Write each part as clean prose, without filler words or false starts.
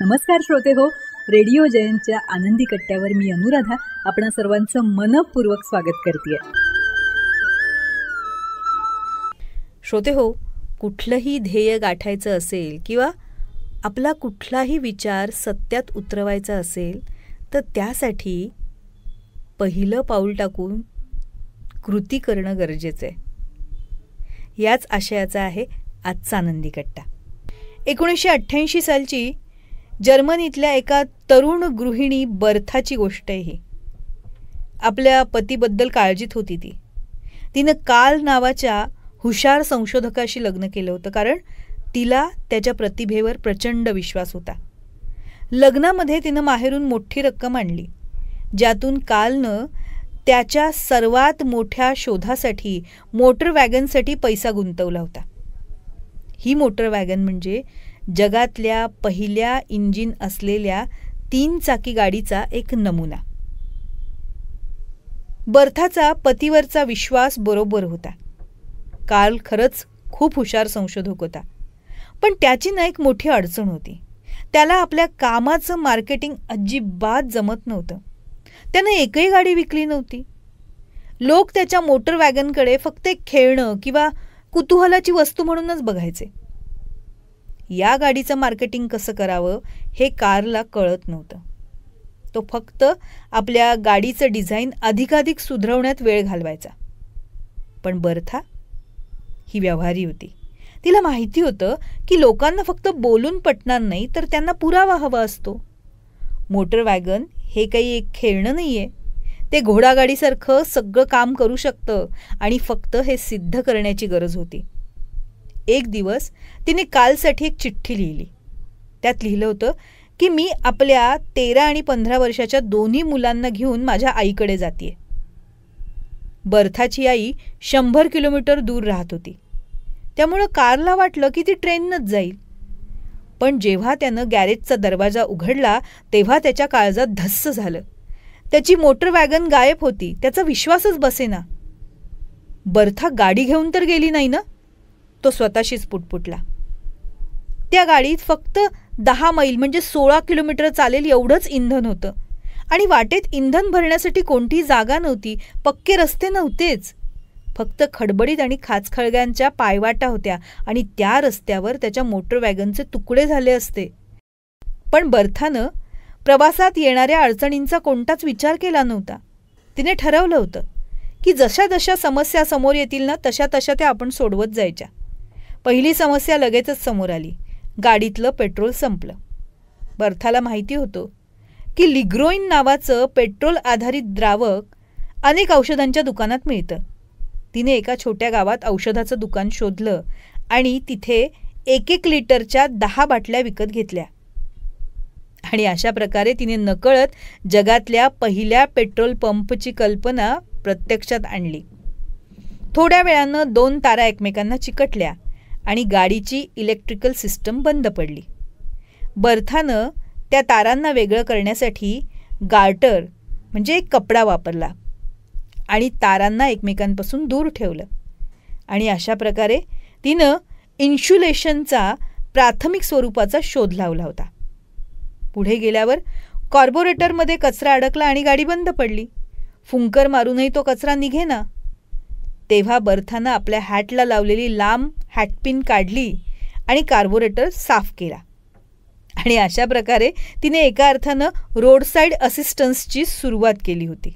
नमस्कार श्रोते हो, रेडिओ जयंतच्या आनंदी कट्ट्यावर मी अनुराधा आपणा सर्वांचं मनपूर्वक स्वागत करते. श्रोते हो, कुठलंही ध्येय गाठायचं असेल किंवा आपला कुठलाही विचार सत्यात उतरवायचा असेल तर त्यासाठी पहिलं पाऊल टाकून कृती करणं गरजेचं आहे. याच आशयाचा आहे आजचा आनंदी कट्टा. 1988 सालची जर्मनीतल्या एका तरुण गृहिणी बर्थाची गोष्ट आहे ही. आपल्या पतीबद्दल काळजीत होती ती. तिनं कार्ल नावाच्या हुशार संशोधकाशी लग्न केलं होतं, कारण तिला त्याच्या प्रतिभेवर प्रचंड विश्वास होता. लग्नामध्ये तिनं माहेरून मोठी रक्कम आणली, ज्यातून कार्लनं त्याच्या सर्वात मोठ्या शोधासाठी मोटर वॅगनसाठी पैसा गुंतवला होता. ही मोटर वॅगन म्हणजे जगातल्या पहिल्या इंजिन असलेल्या 3 चाकी गाडीचा एक नमुना. बर्थाचा पतीवरचा विश्वास बरोबर होता. कार्ल खरंच खूप हुशार संशोधक होता, पण त्याची ना एक मोठी अडचण होती. त्याला आपल्या कामाचं मार्केटिंग अजिबात जमत नव्हतं. त्यानं एकही गाडी विकली नव्हती. लोक त्याच्या मोटर वॅगनकडे फक्त एक खेळणं किंवा कुतूहलाची वस्तू म्हणूनच बघायचे. या गाडीचं मार्केटिंग कसं करावं हे कार्लला कळत नव्हतं. तो फक्त आपल्या गाडीचं डिझाईन अधिकाधिक सुधारवण्यात वेळ घालवायचा. पण बर्था ही व्यवहारी होती. तिला माहिती होतं की लोकांना फक्त बोलून पटणार नाही, तर त्यांना पुरावा हवा असतो. मोटर वॅगन हे काही एक खेळणं नाही आहे. ते घोडागाडीसारखं सगळं काम करू शकतं आणि फक्त हे सिद्ध करण्याची गरज होती. एक दिवस तिने कार्लसाठी एक चिठ्ठी लिहिली. त्यात लिहिलं होतं की मी आपल्या 13 आणि 15 वर्षाच्या दोन्ही मुलांना घेऊन माझ्या आईकडे जातीये. बर्थाची आई 100 किलोमीटर दूर राहत होती, त्यामुळं कार्लला वाटलं की ती ट्रेननंच जाईल. पण जेव्हा त्यानं गॅरेजचा दरवाजा उघडला तेव्हा त्याच्या काळजात धस्स झालं. त्याची मोटर वॅगन गायब होती. त्याचा विश्वासच बसेना. बर्था गाडी घेऊन तर गेली नाही ना? तो स्वतःशीच पुटपुटला. त्या गाडीत फक्त 10 मैल म्हणजे 16 किलोमीटर चालेल एवढंच इंधन होतं आणि वाटेत इंधन भरण्यासाठी कोणतीही जागा नव्हती. पक्के रस्ते नव्हतेच. फक्त खडबडीत आणि खाचखळग्यांच्या पायवाटा होत्या आणि त्या रस्त्यावर त्याच्या मोटर वॅगनचे तुकडे झाले असते. पण बर्थानं प्रवासात येणाऱ्या अडचणींचा कोणताच विचार केला नव्हता. तिने ठरवलं होतं की जशा जशा समस्या समोर येतील ना तशा तशा त्या आपण सोडवत जायच्या. पहिली समस्या लगेचच समोर आली. गाडीतलं पेट्रोल संपलं. बर्थाला माहिती होतं की लिग्रोइन नावाचं पेट्रोल आधारित द्रावक अनेक औषधांच्या दुकानात मिळतं. तिने एका छोट्या गावात औषधाचं दुकान शोधलं आणि तिथे 1-1 लिटरच्या 10 बाटल्या विकत घेतल्या. आणि अशा प्रकारे तिने नकळत जगातल्या पहिल्या पेट्रोल पंपची कल्पना प्रत्यक्षात आणली. थोड्या वेळानं 2 तारा एकमेकांना चिकटल्या आणि गाडीची इलेक्ट्रिकल सिस्टम बंद पडली. बर्थानं त्या तारांना वेगळं करण्यासाठी गार्टर म्हणजे एक कपडा वापरला आणि तारांना एकमेकांपासून दूर ठेवलं. आणि अशा प्रकारे तिनं इन्शुलेशनचा प्राथमिक स्वरूपाचा शोध लावला होता. पुढे गेल्यावर कार्बोरेटरमध्ये कचरा अडकला आणि गाडी बंद पडली. फुंकर मारूनही तो कचरा निघेना. तेव्हा बर्थानं आपल्या हॅटला लावलेली लांब हॅटपिन काढली आणि कार्बोरेटर साफ केला. आणि अशा प्रकारे तिने एका अर्थानं रोडसाईड असिस्टन्सची सुरुवात केली होती.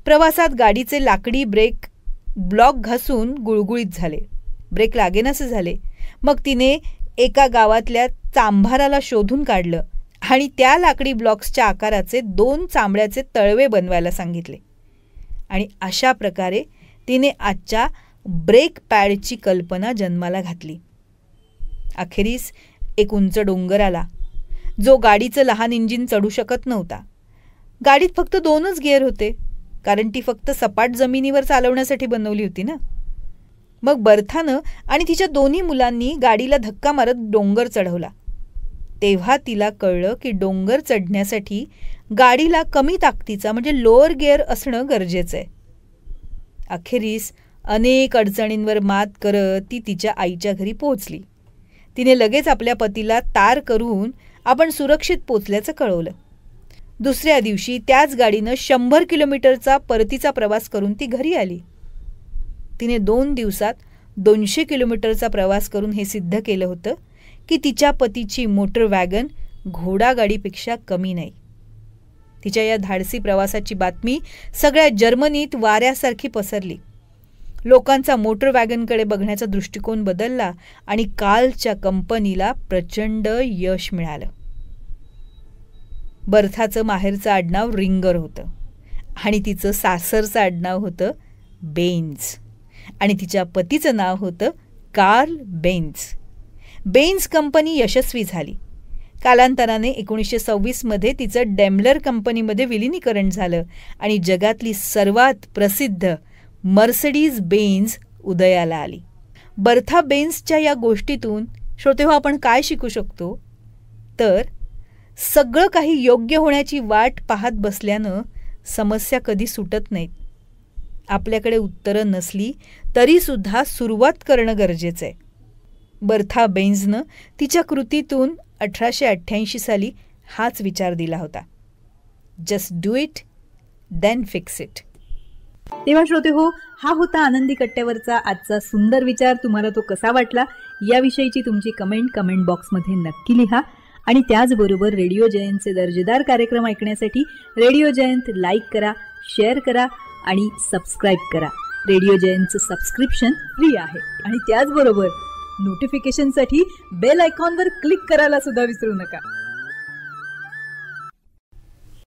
प्रवासात गाडीचे लाकडी ब्रेक ब्लॉक घासून गुळगुळीत झाले. ब्रेक लागेनासे झाले. मग तिने एका गावातल्या चांभाराला शोधून काढलं आणि त्या लाकडी ब्लॉक्सच्या आकाराचे 2 चांबड्याचे तळवे बनवायला सांगितले. आणि अशा प्रकारे तिने आजच्या ब्रेक पॅडची कल्पना जन्माला घातली. अखेरीस एक उंच डोंगर आला, जो गाडीचं लहान इंजिन चढू शकत नव्हता. गाडीत फक्त 2च गिअर होते, कारण ती फक्त सपाट जमिनीवर चालवण्यासाठी बनवली होती ना. मग बर्थानं आणि तिच्या दोन्ही मुलांनी गाडीला धक्का मारत डोंगर चढवला. तेव्हा तिला कळलं की डोंगर चढण्यासाठी गाडीला कमी ताकदीचा म्हणजे लोअर गिअर असणं गरजेचं आहे. अखेरीस अनेक अडचणींवर मात करत ती तिच्या आईच्या घरी पोहोचली. तिने लगेच आपल्या पतीला तार करून आपण सुरक्षित पोचल्याचं कळवलं. दुसऱ्या दिवशी त्याच गाडीनं 100 किलोमीटरचा परतीचा प्रवास करून ती घरी आली. तिने 2 दिवसात 200 किलोमीटरचा प्रवास करून हे सिद्ध केलं होतं की तिच्या पतीची मोटर वॅगन घोडागाडीपेक्षा कमी नाही. तिच्या या धाडसी प्रवासाची बातमी सगळ्या जर्मनीत वाऱ्यासारखी पसरली. लोकांचा मोटर वॅगनकडे बघण्याचा दृष्टिकोन बदलला आणि कार्लच्या कंपनीला प्रचंड यश मिळालं. बर्थाचं माहेरचं आडनाव रिंगर होतं आणि तिचं सासरचं आडनाव होतं बेन्झ आणि तिच्या पतीचं नाव होतं कार्ल बेन्झ. बेन्झ कंपनी यशस्वी झाली. कालांतराने 1926 तिचं डेमलर कंपनीमध्ये विलिनीकरण झालं आणि जगातली सर्वात प्रसिद्ध मर्सिडीज बेन्झ उदयाला आली. बर्था बेन्झच्या या गोष्टीतून श्रोतेहो आपण काय शिकू शकतो? तर सगळं काही योग्य होण्याची वाट पाहत बसल्यानं समस्या कधी सुटत नाहीत. आपल्याकडे उत्तरं नसली तरीसुद्धा सुरुवात करणं गरजेचं आहे. बर्था बेन्झनं तिच्या कृतीतून 1888 साली हाच विचार दिला होता, just do it then fix it. तेव्हा श्रोते हो, हा होता आनंदी कट्ट्यावरचा आजचा सुंदर विचार. तुम्हाला तो कसा वाटला याविषयीची तुमची कमेंट बॉक्समध्ये नक्की लिहा. आणि त्याचबरोबर रेडिओ जयंतचे दर्जेदार कार्यक्रम ऐकण्यासाठी रेडिओ जयंत लाईक करा, शेअर करा आणि सबस्क्राईब करा. रेडिओ जयंतचं सबस्क्रिप्शन फ्री आहे. आणि त्याचबरोबर नोटिफिकेशनसाठी बेल आयकॉनवर क्लिक करायला सुद्धा विसरू नका.